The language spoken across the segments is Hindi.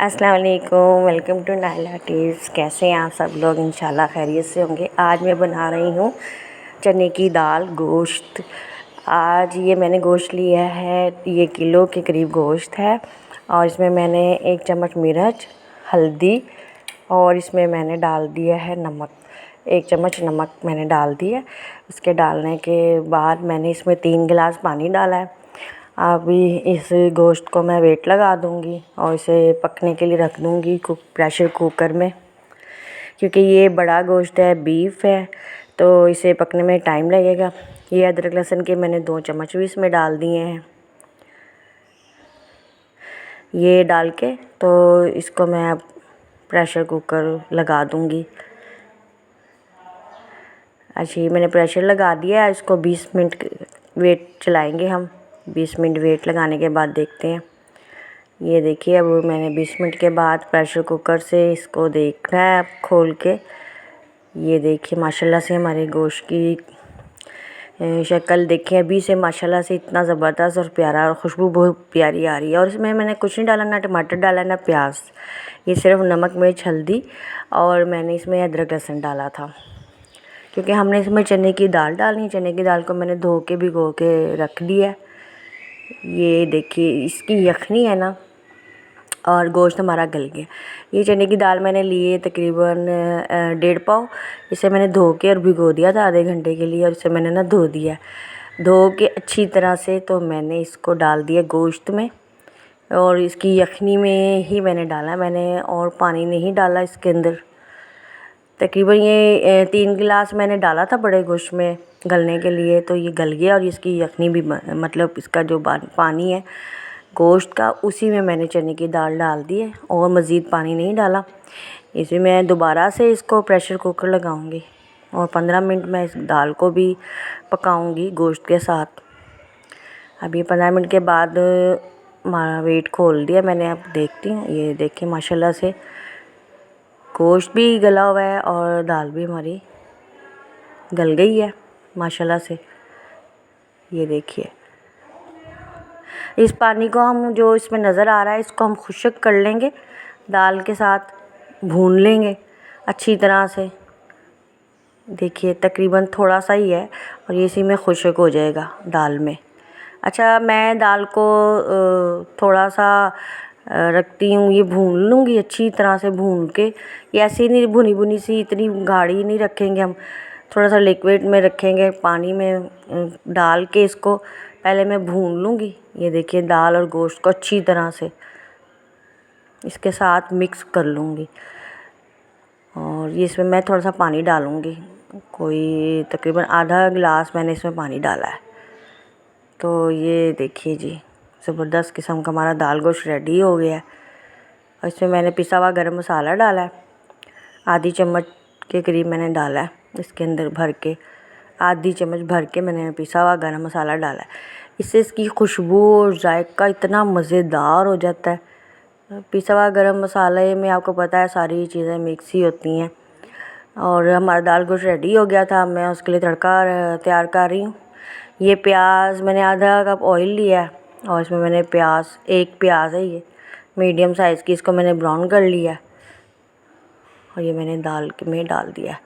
अस्सलाम वालेकुम, वेलकम टू नाइला टिप्स। कैसे हैं आप सब लोग? इंशाल्लाह खैरियत से होंगे। आज मैं बना रही हूँ चने की दाल गोश्त। आज ये मैंने गोश्त लिया है, ये किलो के करीब गोश्त है और इसमें मैंने 1 चम्मच मिर्च, हल्दी और इसमें मैंने डाल दिया है नमक। 1 चम्मच नमक मैंने डाल दिया। इसके डालने के बाद मैंने इसमें 3 गिलास पानी डाला है। अभी इस गोश्त को मैं वेट लगा दूंगी और इसे पकने के लिए रख दूंगी प्रेशर कुकर में, क्योंकि ये बड़ा गोश्त है, बीफ है, तो इसे पकने में टाइम लगेगा। ये अदरक लहसुन के मैंने 2 चम्मच भी इसमें डाल दिए हैं। ये डाल के तो इसको मैं अब प्रेशर कुकर लगा दूंगी। अच्छा, ये मैंने प्रेशर लगा दिया है। इसको 20 मिनट वेट चलाएंगे हम। 20 मिनट वेट लगाने के बाद देखते हैं। ये देखिए, अब मैंने 20 मिनट के बाद प्रेशर कुकर से इसको देखना है अब खोल के। ये देखिए, माशाल्लाह से हमारे गोश्त की शक्ल देखिए अभी से माशाल्लाह से इतना ज़बरदस्त और प्यारा और खुशबू बहुत प्यारी आ रही है। और इसमें मैंने कुछ नहीं डाला, ना टमाटर डाला ना प्याज, ये सिर्फ नमक मिर्च हल्दी और मैंने इसमें अदरक लहसुन डाला था, क्योंकि हमने इसमें चने की दाल डालनी। चने की दाल को मैंने धो के भिगो के रख दिया। ये देखिए, इसकी यखनी है ना, और गोश्त हमारा गल गया। ये चने की दाल मैंने लिए तकरीबन 1.5 पाव। इसे मैंने धो के और भिगो दिया था आधे घंटे के लिए, और इसे मैंने ना धो दिया, धो के अच्छी तरह से। तो मैंने इसको डाल दिया गोश्त में और इसकी यखनी में ही मैंने डाला, मैंने और पानी नहीं डाला इसके अंदर। तकरीबन ये 3 गिलास मैंने डाला था बड़े गोश्त में गलने के लिए, तो ये गल गया। और इसकी यखनी भी मतलब इसका जो पानी है गोश्त का, उसी में मैंने चने की दाल डाल दी है और मज़ीद पानी नहीं डाला। इसी में दोबारा से इसको प्रेशर कुकर लगाऊंगी और 15 मिनट मैं इस दाल को भी पकाऊंगी गोश्त के साथ। अभी 15 मिनट के बाद हमारा वेट खोल दिया मैंने, अब देखती हूँ। ये देखिए, माशाल्लाह से गोश्त भी गला हुआ है और दाल भी हमारी गल गई है माशाल्लाह से। ये देखिए, इस पानी को हम जो इसमें नज़र आ रहा है इसको हम खुश्क कर लेंगे, दाल के साथ भून लेंगे अच्छी तरह से। देखिए, तकरीबन थोड़ा सा ही है और ये इसी में खुश्क हो जाएगा दाल में। अच्छा, मैं दाल को थोड़ा सा रखती हूँ, ये भून लूँगी अच्छी तरह से भून के। ये ऐसी नहीं भुनी भुनी सी, इतनी गाढ़ी नहीं रखेंगे हम, थोड़ा सा लिक्विड में रखेंगे। पानी में डाल के इसको पहले मैं भून लूँगी। ये देखिए, दाल और गोश्त को अच्छी तरह से इसके साथ मिक्स कर लूँगी और ये इसमें मैं थोड़ा सा पानी डालूँगी, कोई तकरीबन आधा गिलास मैंने इसमें पानी डाला है। तो ये देखिए जी, ज़बरदस्त किस्म का हमारा दाल गोश्त रेडी हो गया है। और इसमें मैंने पिसा हुआ गरम मसाला डाला है, आधी चम्मच के करीब मैंने डाला है इसके अंदर भर के, आधी चम्मच भर के मैंने पिसा हुआ गरम मसाला डाला है। इससे इसकी खुशबू और जायका इतना मज़ेदार हो जाता है। पिसा हुआ गरम मसाले में आपको पता है सारी चीज़ें मिक्स ही होती हैं। और हमारा दाल गोश्त रेडी हो गया था। मैं उसके लिए तड़का तैयार कर रही हूँ। ये प्याज मैंने आधा कप ऑयल लिया है और इसमें मैंने एक प्याज है ये मीडियम साइज़ की, इसको मैंने ब्राउन कर लिया और ये मैंने दाल में डाल दिया,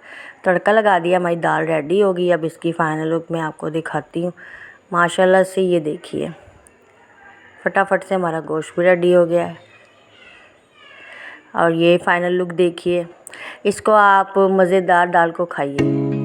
तड़का लगा दिया। हमारी दाल रेडी हो गई। अब इसकी फ़ाइनल लुक मैं आपको दिखाती हूँ। माशाल्लाह से ये देखिए, फटाफट से हमारा गोश्त भी रेडी हो गया है। और ये फ़ाइनल लुक देखिए। इसको आप मज़ेदार दाल को खाइए।